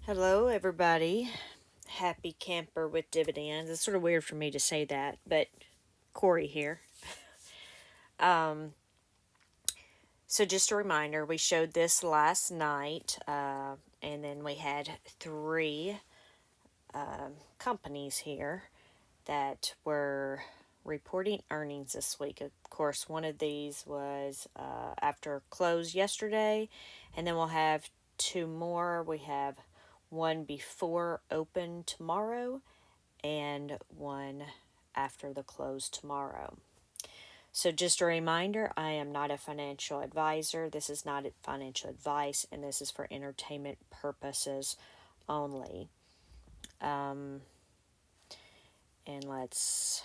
Hello, everybody. Happy camper with dividends. It's sort of weird for me to say that, but Corey here. Um, so just a reminder, we showed this last night, and then we had three companies here that were reporting earnings this week. Of course, one of these was after close yesterday, and then we'll have two more. We have one before open tomorrow and one after the close tomorrow. So, just a reminder, I am not a financial advisor. This is not financial advice, and this is for entertainment purposes only. Um, and let's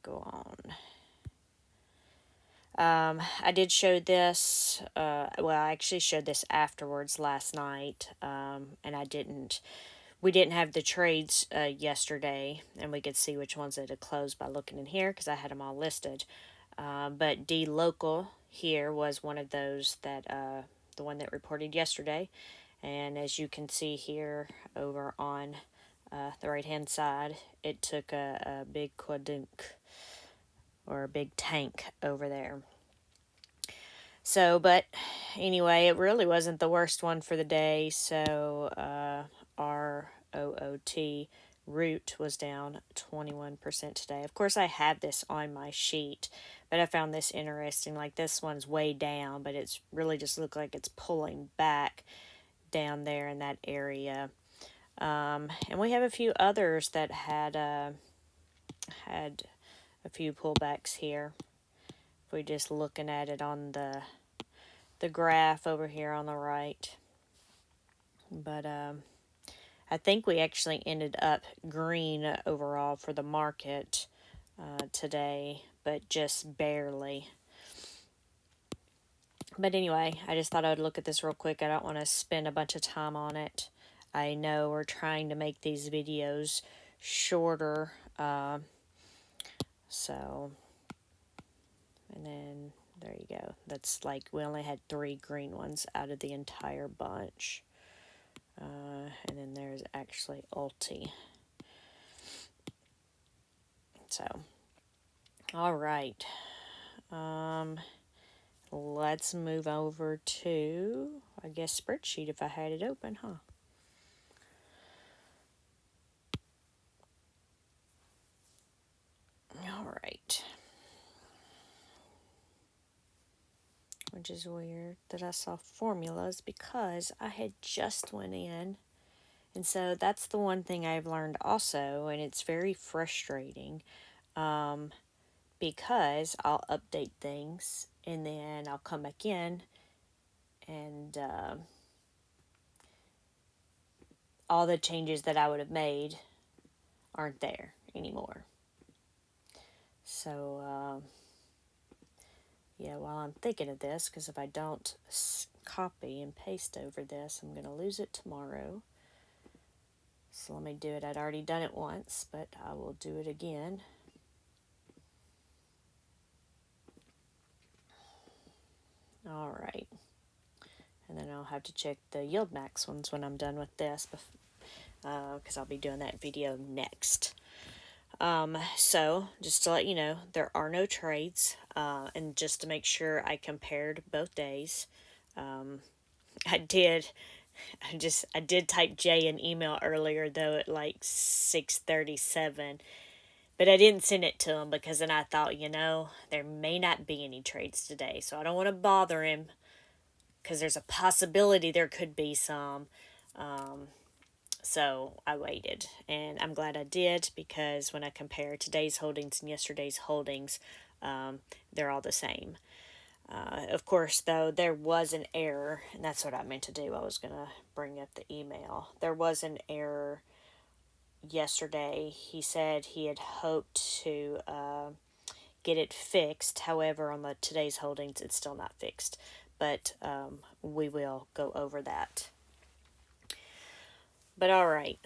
go on. I did show this, I actually showed this afterwards last night, and we didn't have the trades yesterday, and we could see which ones that had closed by looking in here because I had them all listed. But D Local here was one of those that, the one that reported yesterday. And as you can see here over on the right hand side, it took a big quadunk or a big tank over there. So, but anyway, it really wasn't the worst one for the day. So, our OOT root was down 21% today. Of course, I have this on my sheet, but I found this interesting. Like this one's way down, but it's really just looked like it's pulling back down there in that area. And we have a few others that had a few pullbacks here. If we're just looking at it on the graph over here on the right. But I think we actually ended up green overall for the market today, but just barely. But anyway, I just thought I would look at this real quick. I don't want to spend a bunch of time on it. I know we're trying to make these videos shorter. And then there you go. That's like we only had 3 green ones out of the entire bunch. And then there's actually ULTY. So, all right. Let's move over to, I guess, spreadsheet if I had it open, huh? All right. Which is weird that I saw formulas because I had just went in. And so that's the one thing I've learned also, and it's very frustrating because I'll update things and then I'll come back in and all the changes that I would have made aren't there anymore. So, yeah, while I'm thinking of this, because if I don't copy and paste over this, I'm going to lose it tomorrow. So let me do it. I'd already done it once, but I will do it again. All right. And then I'll have to check the Yieldmax ones when I'm done with this, because I'll be doing that video next. So just to let you know, there are no trades, and just to make sure I compared both days, I did type J in email earlier though at like 6:37, but I didn't send it to him because then I thought, there may not be any trades today, so I don't want to bother him because there's a possibility there could be some. So I waited, and I'm glad I did because when I compare today's holdings and yesterday's holdings, they're all the same. Of course, though, there was an error, and that's what I meant to do. I was going to bring up the email. There was an error yesterday. He said he had hoped to get it fixed. However, on today's holdings, it's still not fixed. But we will go over that. But all right.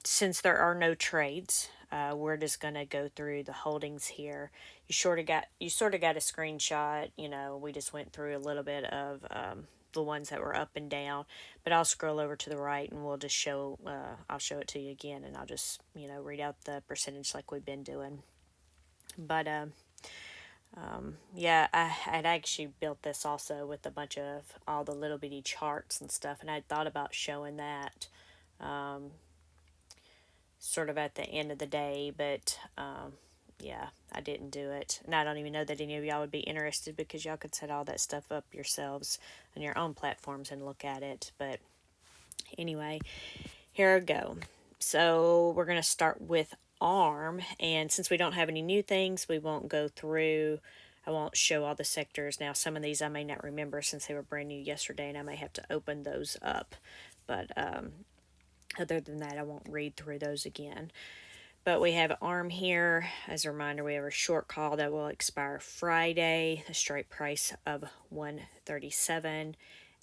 Since there are no trades, we're just going to go through the holdings here. You sort of got a screenshot. We just went through a little bit of the ones that were up and down. But I'll scroll over to the right and we'll just show, I'll show it to you again, and I'll just, read out the percentage like we've been doing. But, yeah, I had actually built this also with a bunch of all the little bitty charts and stuff, and I thought about showing that sort of at the end of the day, but yeah, I didn't do it. And I don't even know that any of y'all would be interested, because y'all could set all that stuff up yourselves on your own platforms and look at it. But anyway, here I go. So we're going to start with ARM, and since we don't have any new things, we won't go through. I won't show all the sectors. Now, some of these I may not remember since they were brand new yesterday, and I may have to open those up. But other than that, I won't read through those again. But we have ARM here. As a reminder, we have a short call that will expire Friday, a strike price of 137,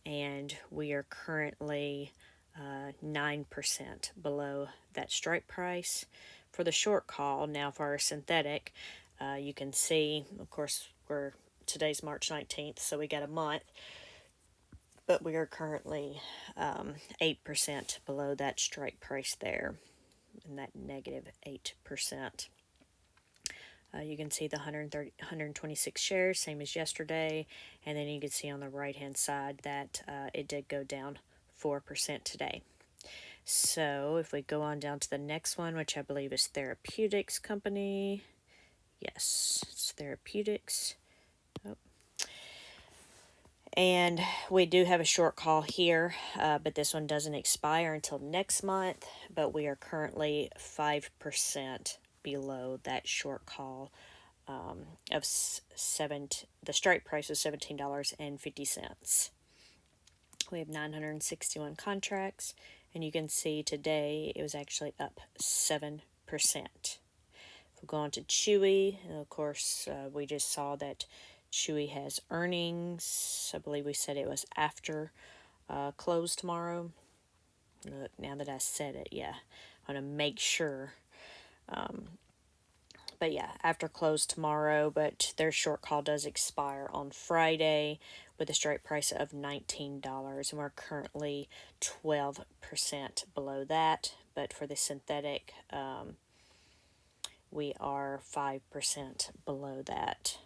and we are currently 9% below that strike price for the short call. Now, for our synthetic, you can see, of course, today's March 19th, so we got a month, but we are currently 8% below that strike price there, and that negative 8%. You can see the 126 shares, same as yesterday, and then you can see on the right hand side that it did go down 4% today. So if we go on down to the next one, which I believe is Therapeutics Company. Yes, it's Therapeutics. Oh. And we do have a short call here, but this one doesn't expire until next month, but we are currently 5% below that short call of the strike price is $17.50. We have 961 contracts, and you can see today it was actually up 7%. If we go on to Chewy, of course, we just saw that Chewy has earnings. I believe we said it was after close tomorrow. Look, now that I said it, yeah, I want to make sure. But yeah, after close tomorrow, but their short call does expire on Friday with a strike price of $19, and we're currently 12% below that. But for the synthetic, we are 5% below that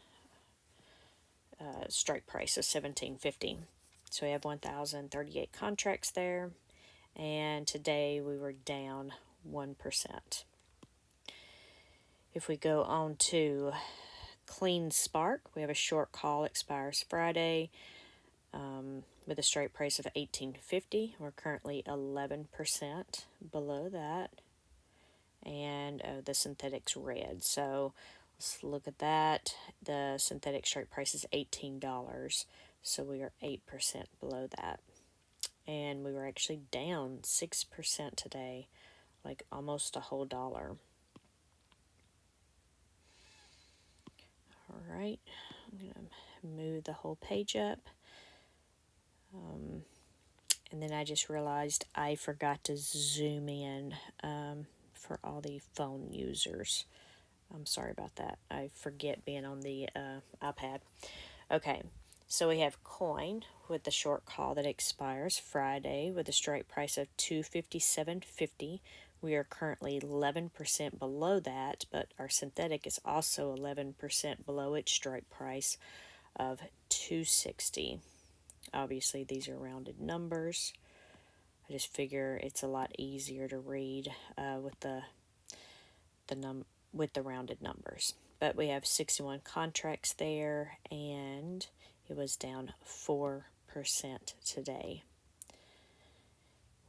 strike price of $17.50. So we have 1,038 contracts there, and today we were down 1%. If we go on to Clean Spark, we have a short call, expires Friday with a strike price of $18.50. We're currently 11% below that. And the synthetic's red. So let's look at that. The synthetic strike price is $18. So we are 8% below that. And we were actually down 6% today, like almost a whole dollar. All right, I'm going to move the whole page up. And then I just realized I forgot to zoom in for all the phone users. I'm sorry about that. I forget being on the iPad. Okay, so we have Coin with the short call that expires Friday with a strike price of $257.50. We are currently 11% below that, but our synthetic is also 11% below its strike price of $260. Obviously, these are rounded numbers. I just figure it's a lot easier to read with the rounded numbers. But we have 61 contracts there, and it was down 4% today.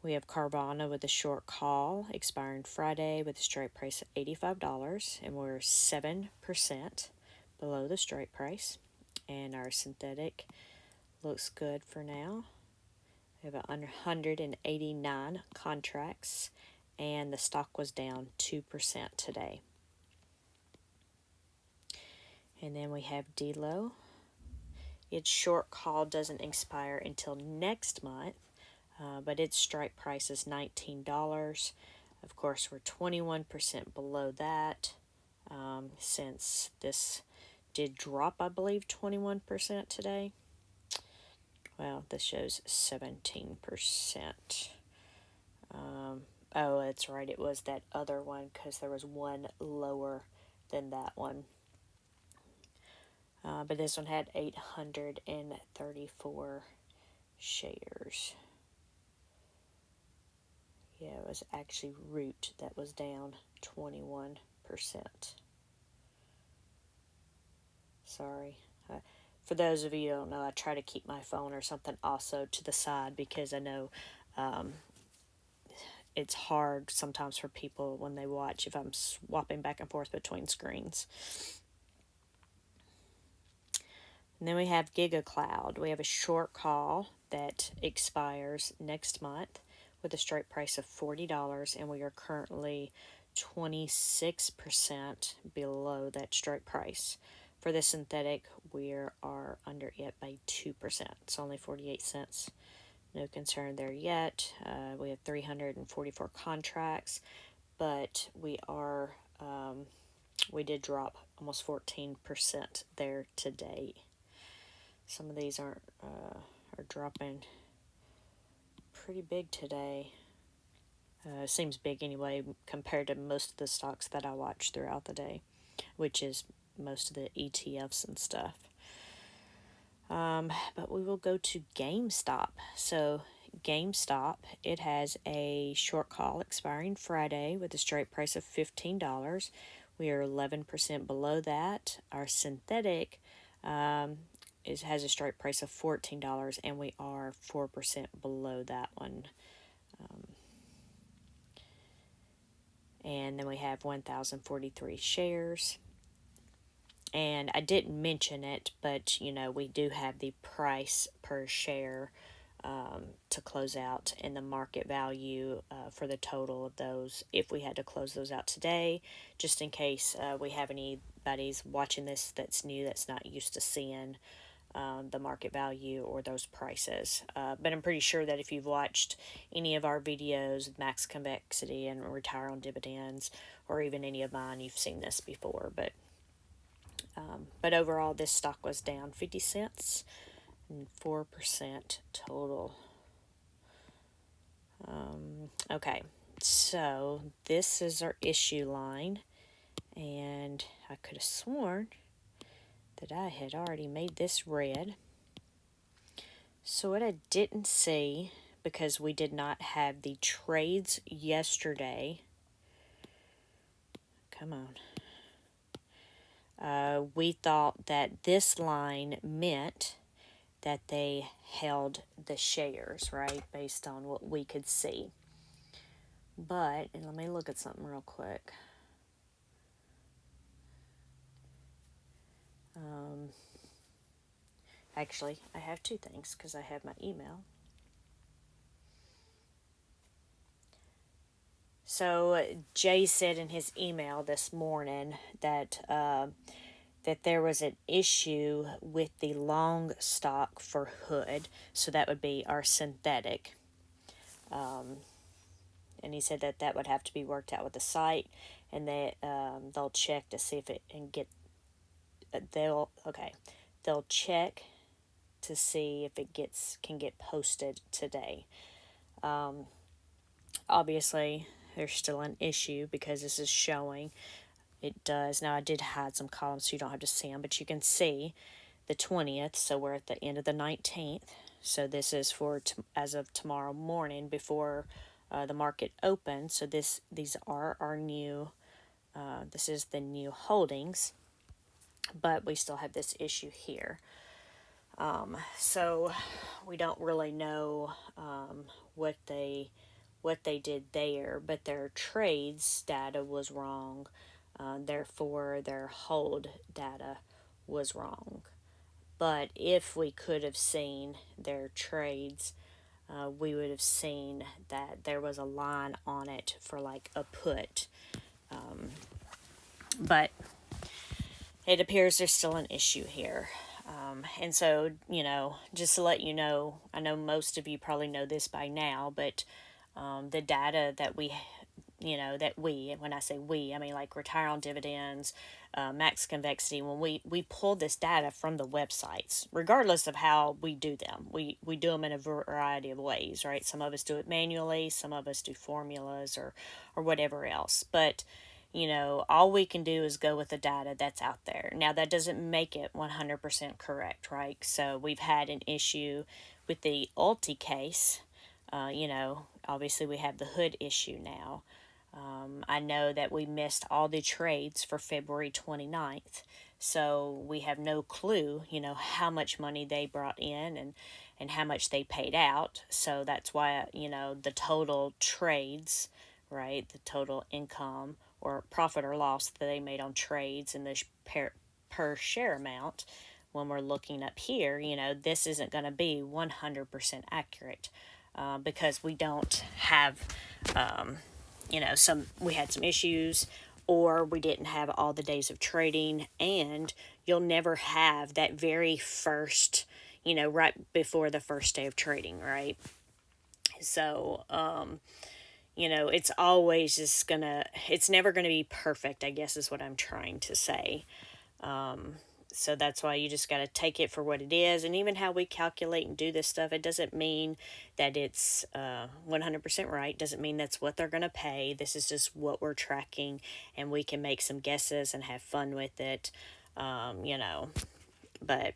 We have Carvana with a short call expiring Friday with a strike price of $85, and we're 7% below the strike price. And our synthetic looks good for now. We have 189 contracts, and the stock was down 2% today. And then we have DLO. Its short call doesn't expire until next month, but its strike price is $19. Of course, we're 21% below that since this did drop, I believe, 21% today. Well, this shows 17%. Oh, that's right. It was that other one because there was one lower than that one. But this one had 834 shares. Yeah, it was actually Root that was down 21%. Sorry. For those of you who don't know, I try to keep my phone or something also to the side because I know it's hard sometimes for people when they watch if I'm swapping back and forth between screens. And then we have GigaCloud. We have a short call that expires next month with a strike price of $40, and we are currently 26% below that strike price. For the synthetic, we are under it by 2%. It's only 48 cents. No concern there yet. We have 344 contracts, but we did drop almost 14% there today. Some of these are dropping pretty big today. Seems big anyway compared to most of the stocks that I watch throughout the day, which is most of the ETFs and stuff. But we will go to GameStop. So GameStop, it has a short call expiring Friday with a strike price of $15. We are 11% below that. Our synthetic has a strike price of $14, and we are 4% below that one. And then we have 1,043 shares. And I didn't mention it, but we do have the price per share to close out and the market value for the total of those if we had to close those out today, just in case we have anybody's watching this that's new, that's not used to seeing the market value or those prices. But I'm pretty sure that if you've watched any of our videos, Max Convexity and Retire on Dividends, or even any of mine, you've seen this before. But overall, this stock was down 50 cents and 4% total. Okay, so this is our issue line, and I could have sworn that I had already made this red. So what I didn't see, because we did not have the trades yesterday, come on, we thought that this line meant that they held the shares, right, based on what we could see. But, and let me look at something real quick. Actually, I have two things because I have my email. So Jay said in his email this morning that that there was an issue with the long stock for Hood, so that would be our synthetic. And he said that would have to be worked out with the site, and they'll check to see if it can get. They'll check to see if it can get posted today. Obviously, there's still an issue because this is showing. It does. Now, I did hide some columns so you don't have to see them, but you can see the 20th, so we're at the end of the 19th. So this is for as of tomorrow morning before the market opens. So these are our new, this is the new holdings, but we still have this issue here. So we don't really know what they did there, but their trades data was wrong. Therefore, their hold data was wrong. But if we could have seen their trades, we would have seen that there was a line on it for like a put. But it appears there's still an issue here. And so, just to let you know, I know most of you probably know this by now, but the data that when I say we, I mean like retire on dividends, max convexity. When we pull this data from the websites, regardless of how we do them, we do them in a variety of ways, right? Some of us do it manually, some of us do formulas or whatever else. But all we can do is go with the data that's out there. Now, that doesn't make it 100% correct, right? So, we've had an issue with the ULTY case. Obviously, we have the hood issue now. I know that we missed all the trades for February 29th. So, we have no clue, how much money they brought in and how much they paid out. So, that's why, the total trades, right, the total income or profit or loss that they made on trades and the per share amount, when we're looking up here, this isn't going to be 100% accurate, because we don't have, we had some issues, or we didn't have all the days of trading, and you'll never have that very first, right before the first day of trading, right? So, it's always it's never gonna be perfect, I guess is what I'm trying to say. So that's why you just got to take it for what it is. And even how we calculate and do this stuff, it doesn't mean that it's 100% right. Doesn't mean that's what they're going to pay. This is just what we're tracking, and we can make some guesses and have fun with it, But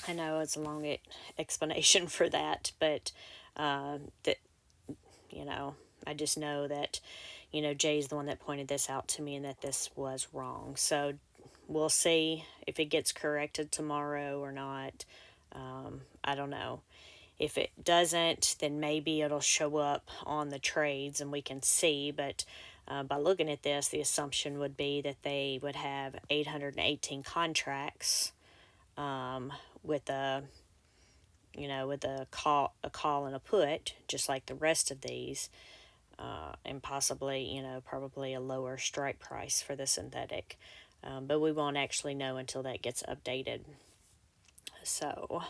I know it's a long explanation for that, but that, you know, I just know that, Jay's the one that pointed this out to me and that this was wrong. So we'll see if it gets corrected tomorrow or not. I don't know. If it doesn't, then maybe it'll show up on the trades and we can see. But by looking at this, the assumption would be that they would have 818 contracts, with a call and a put, just like the rest of these, and possibly, probably a lower strike price for the synthetic. But we won't actually know until that gets updated. So,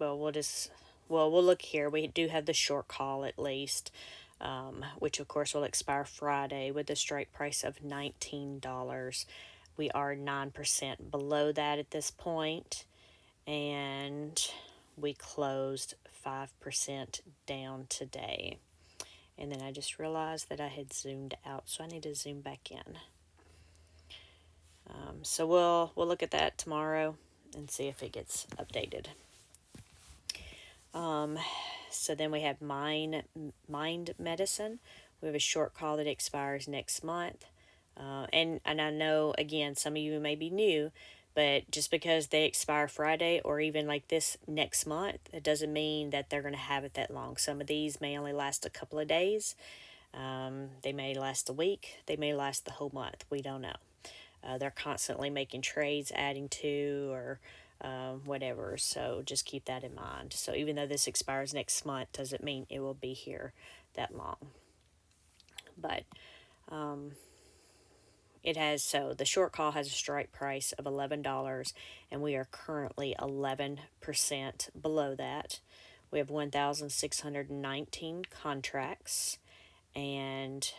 we'll look here. We do have the short call at least, which of course will expire Friday with a strike price of $19. We are 9% below that at this point, and we closed 5% down today. And then I just realized that I had zoomed out, so I need to zoom back in. So we'll look at that tomorrow and see if it gets updated. So then we have Mind Medicine. We have a short call that expires next month. And I know, again, some of you may be new, but just because they expire Friday or even like this next month, it doesn't mean that they're going to have it that long. Some of these may only last a couple of days. They may last a week. They may last the whole month. We don't know. They're constantly making trades, adding to, or whatever. So just keep that in mind. So even though this expires next month, doesn't mean it will be here that long. But the short call has a strike price of $11, and we are currently 11% below that. We have 1,619 contracts, and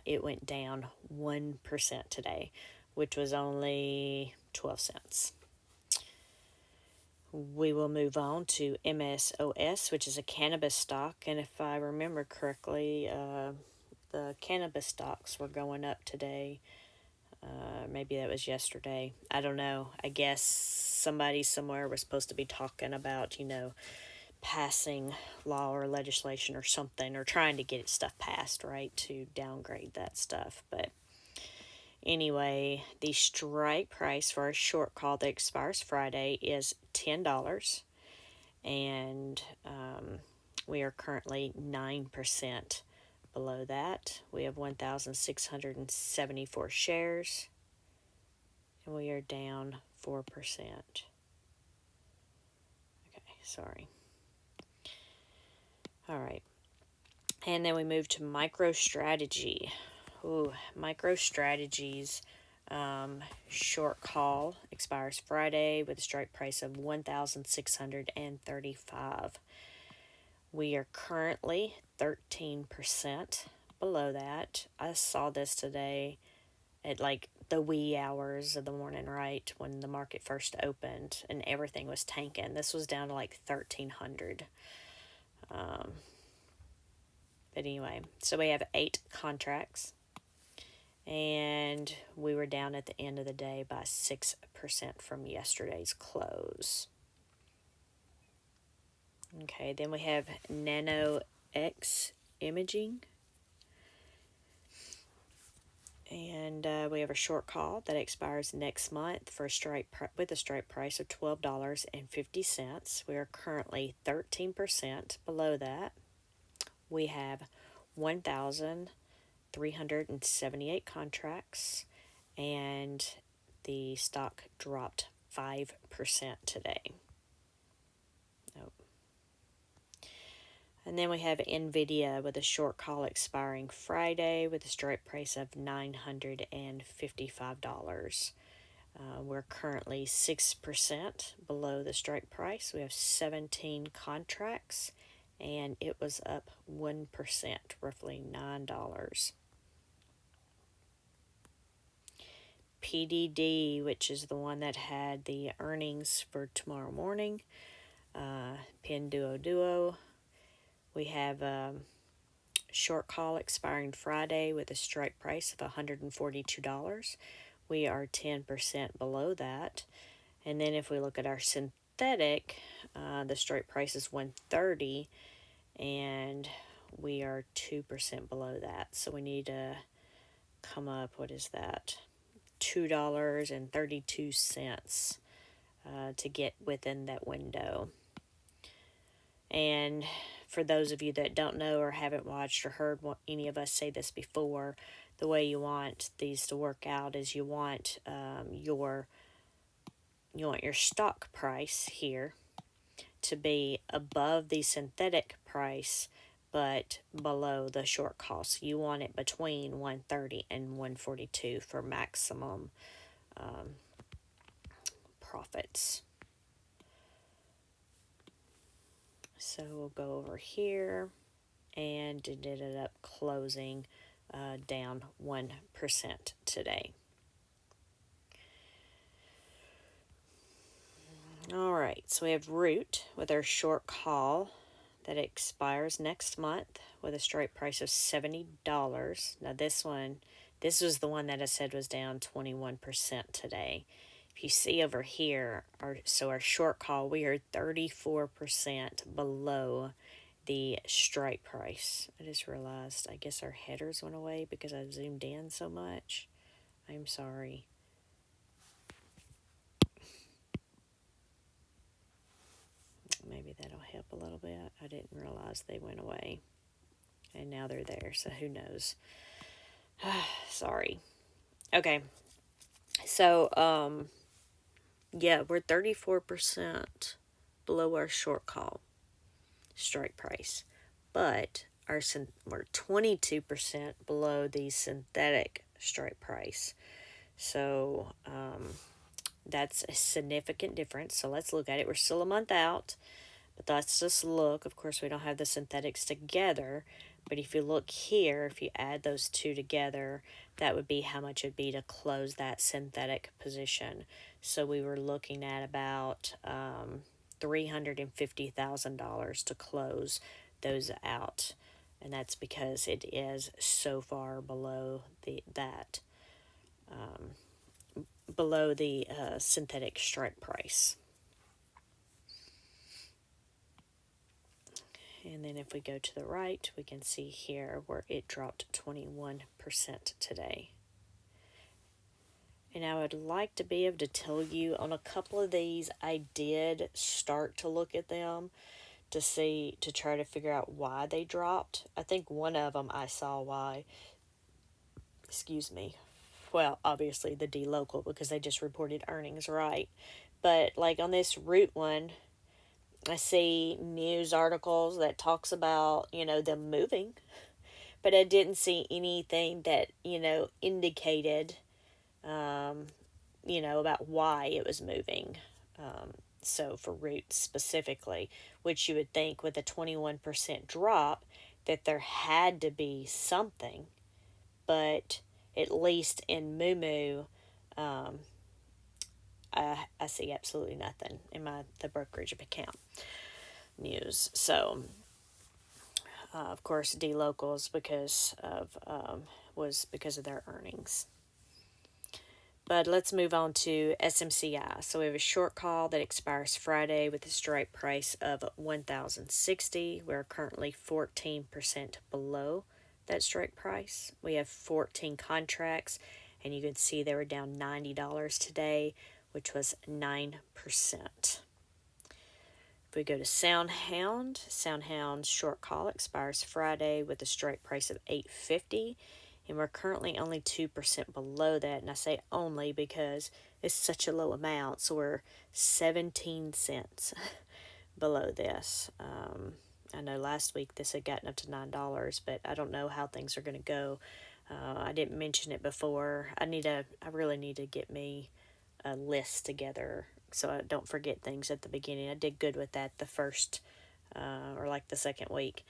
it went down 1% today, which was only 12 cents. We will move on to MSOS, which is a cannabis stock, and if I remember correctly, the cannabis stocks were going up today. Maybe that was yesterday. I don't know. I guess somebody somewhere was supposed to be talking about, passing law or legislation or something, or trying to get stuff passed, right, to downgrade that stuff. But anyway, the strike price for a short call that expires Friday is $10, and we are currently 9% below that. We have 1,674 shares, and we are down 4%. Okay, sorry. All right. And then we move to MicroStrategy. MicroStrategy's short call expires Friday with a strike price of $1,635. We are currently 13% below that. I saw this today at like the wee hours of the morning, right, when the market first opened and everything was tanking. This was down to like 1,300. But anyway, so we have 8 contracts, and we were down at the end of the day by 6% from yesterday's close. Okay, then we have Nano X Imaging. And we have a short call that expires next month for with a strike price of $12.50. We are currently 13% below that. We have 1,378 contracts, and the stock dropped 5% today. Nope. And then we have NVIDIA with a short call expiring Friday with a strike price of $955. We're currently 6% below the strike price. We have 17 contracts, and it was up 1%, roughly $9. PDD, which is the one that had the earnings for tomorrow morning, Pinduoduo. We have a short call expiring Friday with a strike price of $142. We are 10% below that. And then if we look at our synthetic, the strike price is $130, and we are 2% below that. So we need to come up, what is that? $2.32 to get within that window. And for those of you that don't know or haven't watched or heard any of us say this before, the way you want these to work out is you want your stock price here to be above the synthetic price but below the short cost. You want it between 130 and 142 for maximum profits. So we'll go over here, and it ended up closing down 1% today. All right, so we have Root with our short call that expires next month with a strike price of $70. Now this was the one that I said was down 21% today. If you see over here, our short call, we are 34% below the strike price. I just realized, I guess our headers went away because I zoomed in so much. I'm sorry. Maybe that'll help a little bit. I didn't realize they went away. And now they're there, so who knows. Sorry. Okay. So, yeah, we're 34% below our short call strike price. But we're 22% below the synthetic strike price. So, that's a significant difference. So let's look at it. We're still a month out, but let's just look. Of course, we don't have the synthetics together, but if you look here, if you add those two together, that would be how much it would be to close that synthetic position. So we were looking at about $350,000 to close those out, and that's because it is so far below below the synthetic strike price. And then if we go to the right, we can see here where it dropped 21% today. And I would like to be able to tell you on a couple of these, I did start to look at them to try to figure out why they dropped. I think one of them I saw why. Well, obviously the D-Local, because they just reported earnings, right? But like on this Root one, I see news articles that talks about, them moving. But I didn't see anything that, indicated, about why it was moving. So for Roots specifically, which you would think with a 21% drop that there had to be something, but at least in Moo, I see absolutely nothing in the brokerage account news. So of course, D locals was because of their earnings. But let's move on to SMCI. So we have a short call that expires Friday with a strike price of 1,060. We're currently 14% below that strike price. We have 14 contracts, and you can see they were down $90 today, which was 9%. If we go to Soundhound's short call expires Friday with a strike price of 850, and we're currently only 2% below that. And I say only because it's such a low amount, so we're 17 cents below this. I know last week this had gotten up to $9, but I don't know how things are going to go. I didn't mention it before. I really need to get me a list together so I don't forget things at the beginning. I did good with that the first or like the second week.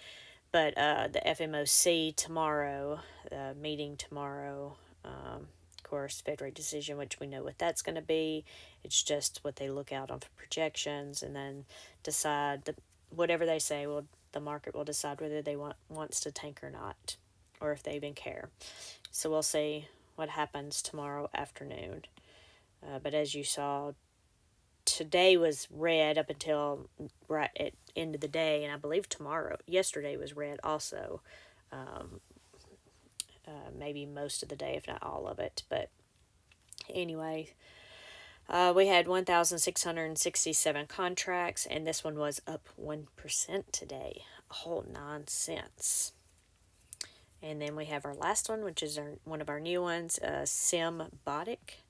But the FMOC tomorrow, the meeting tomorrow, of course, Fed rate decision, which we know what that's going to be. It's just what they look out on for projections and then decide whatever they say. Well, the market will decide whether they wants to tank or not, or if they even care. So we'll see what happens tomorrow afternoon. But as you saw, today was red up until right at end of the day, and I believe yesterday was red also. Maybe most of the day, if not all of it. But anyway, we had 1,667 contracts, and this one was up 1% today, a whole 9 cents. And then we have our last one, which is one of our new ones, Symbotic.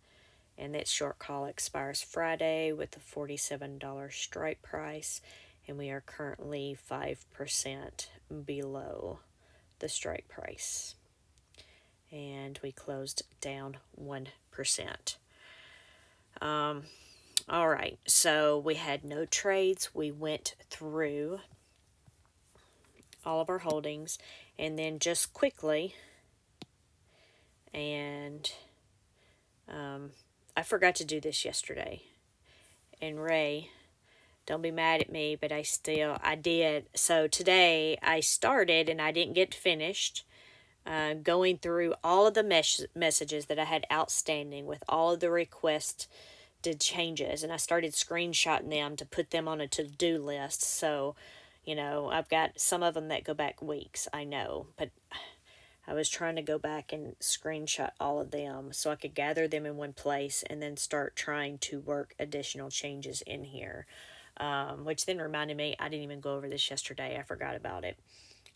And that short call expires Friday with a $47 strike price, and we are currently 5% below the strike price. And we closed down 1%. All right, so we had no trades. We went through all of our holdings, and then just quickly, and I forgot to do this yesterday. And Ray, don't be mad at me, but I did. So today I started and I didn't get finished going through all of the messages that I had outstanding with all of the requested changes. And I started screenshotting them to put them on a to-do list. So, I've got some of them that go back weeks, I know. But I was trying to go back and screenshot all of them so I could gather them in one place and then start trying to work additional changes in here. Which then reminded me, I didn't even go over this yesterday. I forgot about it.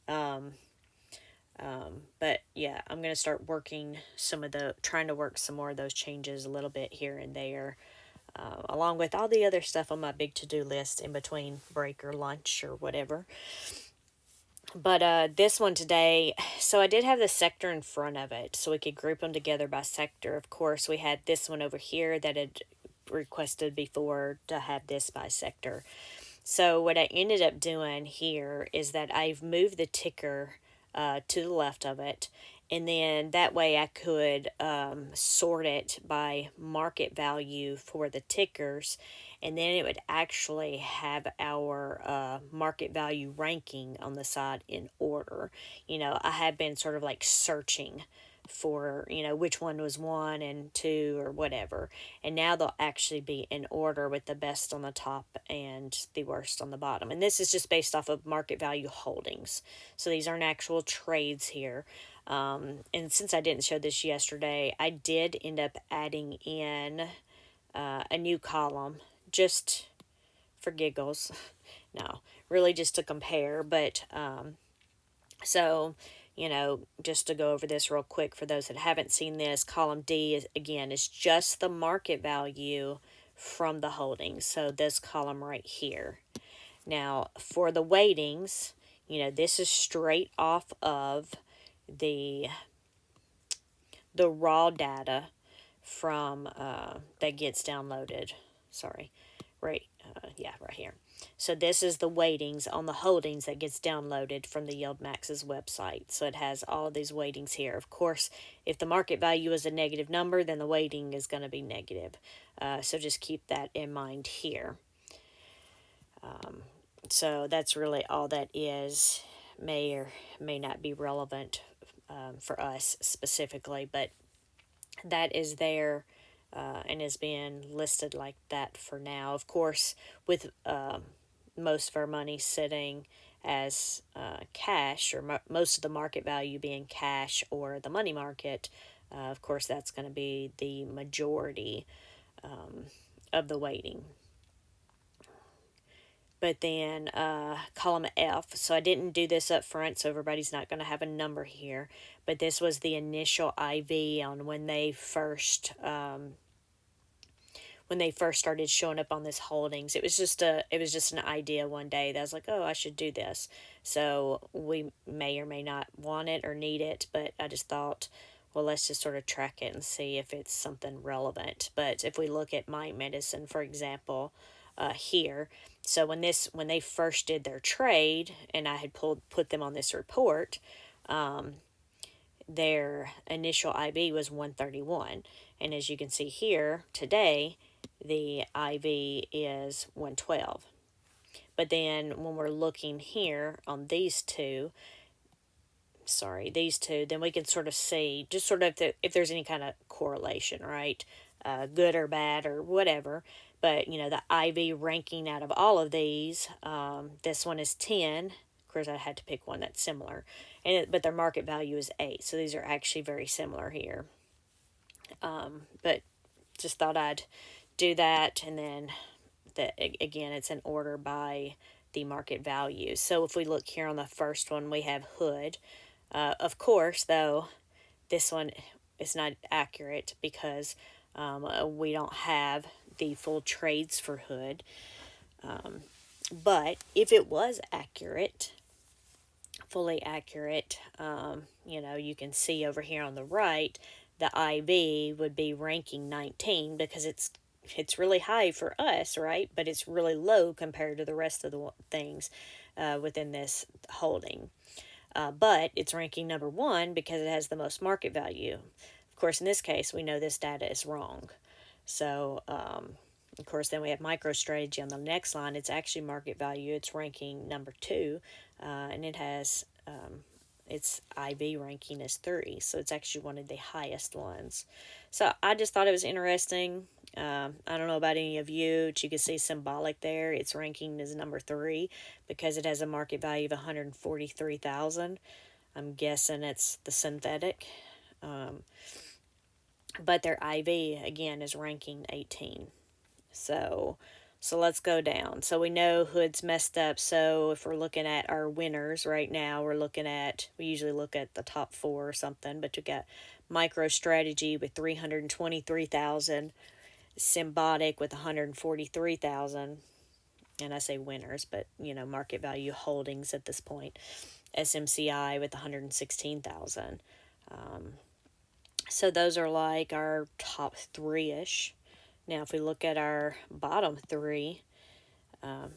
But yeah, I'm going to start trying to work some more of those changes a little bit here and there. Along with all the other stuff on my big to-do list in between break or lunch or whatever. But this one today, so I did have the sector in front of it, so we could group them together by sector. Of course, we had this one over here that had requested before to have this by sector. So what I ended up doing here is that I've moved the ticker to the left of it, and then that way I could sort it by market value for the tickers, and then it would actually have our market value ranking on the side in order. I have been sort of like searching for, which one was 1 and 2 or whatever. And now they'll actually be in order with the best on the top and the worst on the bottom. And this is just based off of market value holdings. So these aren't actual trades here. And since I didn't show this yesterday, I did end up adding in a new column just for giggles. No, really just to compare. But so, just to go over this real quick for those that haven't seen this, column D is just the market value from the holdings. So this column right here. Now, for the weightings, this is straight off of the raw data from that gets downloaded. Sorry. right, right here. So this is the weightings on the holdings that gets downloaded from the Yieldmax's website. So it has all of these weightings here. Of course, if the market value is a negative number, then the weighting is going to be negative. So just keep that in mind here. So that's really all that is. May or may not be relevant for us specifically, but that is there and is being listed like that for now. Of course, with most of our money sitting as cash, or most of the market value being cash or the money market, of course, that's going to be the majority of the weighting. But then column F, so I didn't do this up front, so everybody's not going to have a number here, but this was the initial IV on when they first started showing up on this holdings. It was just an idea one day that I was like, oh, I should do this. So we may or may not want it or need it, but I just thought, well, let's just sort of track it and see if it's something relevant. But if we look at Mind Medicine, for example, here, so when they first did their trade, and I had put them on this report, their initial IB was 131, and as you can see here today, the IV is 112. But then when we're looking here on these two, then we can sort of see just sort of if there's any kind of correlation, right? Good or bad or whatever. But, the IV ranking out of all of these, this one is 10. Of course, I had to pick one that's similar. But their market value is 8. So these are actually very similar here. But just thought I'd do that. And then, again, it's in order by the market value. So if we look here on the first one, we have Hood. Of course, though, this one is not accurate because we don't have the full trades for Hood. But if it was accurate, fully accurate, you can see over here on the right, the IV would be ranking 19 because it's really high for us, right? But it's really low compared to the rest of the things within this holding. But it's ranking number 1 because it has the most market value. Of course, in this case, we know this data is wrong. So, of course, then we have MicroStrategy on the next line. It's actually market value. It's ranking number 2, and it has its IV ranking is 3. So it's actually one of the highest ones. So I just thought it was interesting. I don't know about any of you, but you can see symbolic there. Its ranking is number 3 because it has a market value of 143,000. I'm guessing it's the synthetic. But their IV, again, is ranking 18. So let's go down. So we know Hood's messed up. So if we're looking at our winners right now, we usually look at the top 4 or something, but you got MicroStrategy with 323,000, Symbotic with 143,000, and I say winners, but market value holdings at this point. SMCI with 116,000. So those are like our top 3-ish. Now, if we look at our bottom 3, well,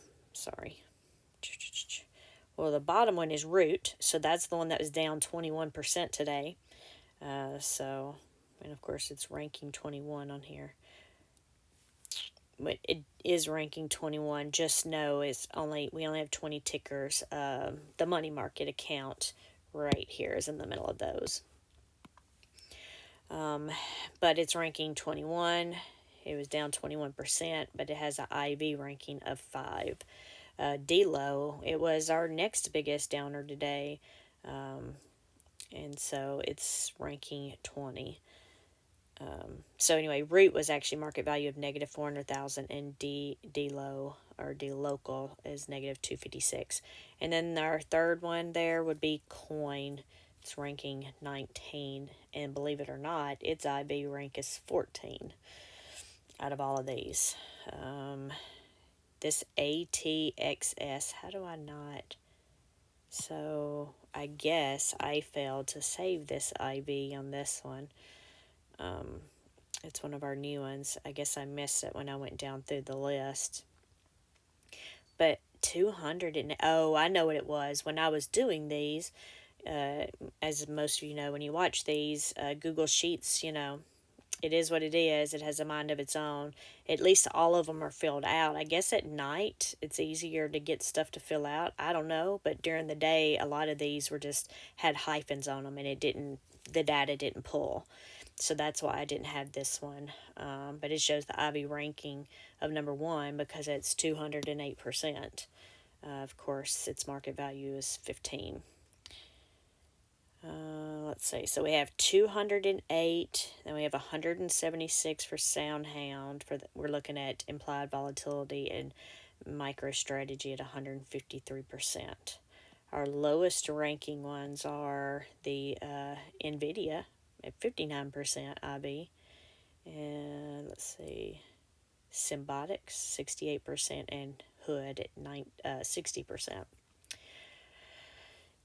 the bottom one is Root, so that's the one that was down 21% today. And of course, it's ranking 21 on here. But it is ranking 21. Just know we only have 20 tickers. The money market account right here is in the middle of those. But it's ranking 21. It was down 21%, but it has an IV ranking of 5. D-Low, it was our next biggest downer today. And so it's ranking 20. So anyway, Root was actually market value of negative 400,000, and D-Low or D-Local is negative 256. And then our third one there would be Coin. It's ranking 19, and believe it or not, its IB rank is 14 out of all of these. This ATXS, how do I not? So I guess I failed to save this IB on this one. It's one of our new ones. I guess I missed it when I went down through the list. But 200 and oh, I know what it was. When I was doing these, as most of you know, when you watch these Google Sheets, it is what it is. It has a mind of its own. At least all of them are filled out. I guess at night it's easier to get stuff to fill out. I don't know, but during the day, a lot of these were just had hyphens on them, and the data didn't pull. So that's why I didn't have this one. But it shows the Ivy ranking of number one because it's 208%. Of course, its market value is 15. Let's see. So we have 208, then we have 176 for SoundHound. We're looking at implied volatility and MicroStrategy at 153%. Our lowest ranking ones are the NVIDIA at 59% IB. And let's see, Symbotics 68% and Hood at 60%.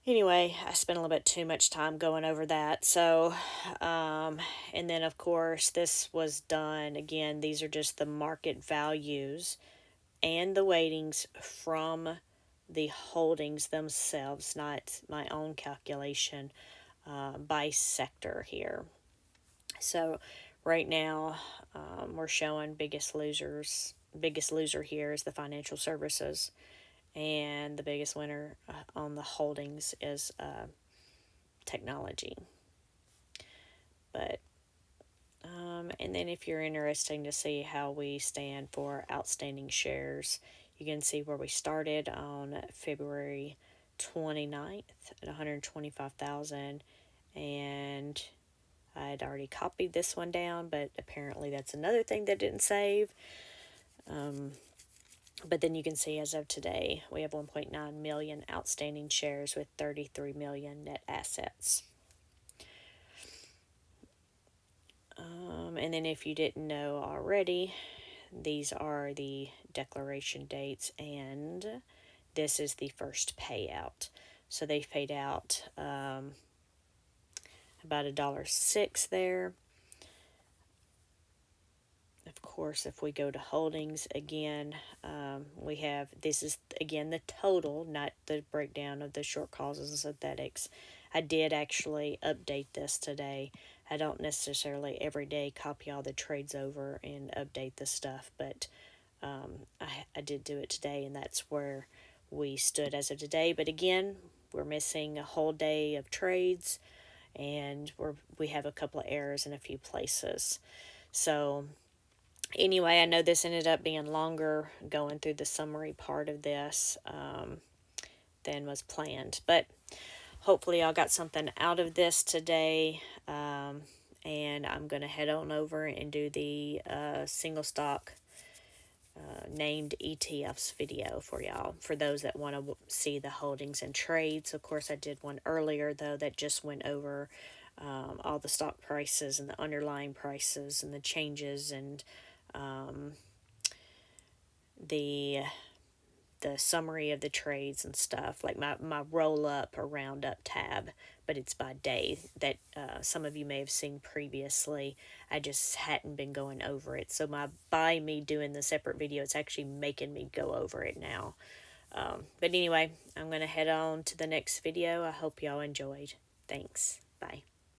Anyway, I spent a little bit too much time going over that. So, and then of course, this was done again. These are just the market values and the weightings from the holdings themselves, not my own calculation by sector here. So, right now, we're showing biggest losers. Biggest loser here is the financial services, and the biggest winner on the holdings is technology. But and then if you're interested to see how we stand for outstanding shares, you can see where we started on February 29th at 125,000, and I had already copied this one down, but apparently that's another thing that didn't save. But then you can see as of today, we have 1.9 million outstanding shares with 33 million net assets. And then if you didn't know already, these are the declaration dates, and this is the first payout. So they paid out about $1.06 there. Of course, if we go to holdings again, we have, this is again the total, not the breakdown of the short calls and synthetics. I did actually update this today. I don't necessarily every day copy all the trades over and update the stuff, but I did do it today, and that's where we stood as of today. But again, we're missing a whole day of trades, and we have a couple of errors in a few places. So anyway, I know this ended up being longer going through the summary part of this than was planned, but hopefully y'all got something out of this today. And I'm going to head on over and do the single stock named ETFs video for y'all, for those that want to see the holdings and trades. Of course, I did one earlier, though, that just went over all the stock prices and the underlying prices and the changes and the summary of the trades and stuff, like my roll up or round up tab, but it's by day that some of you may have seen previously. I just hadn't been going over it. So by me doing the separate video, it's actually making me go over it now. But anyway, I'm going to head on to the next video. I hope y'all enjoyed. Thanks. Bye.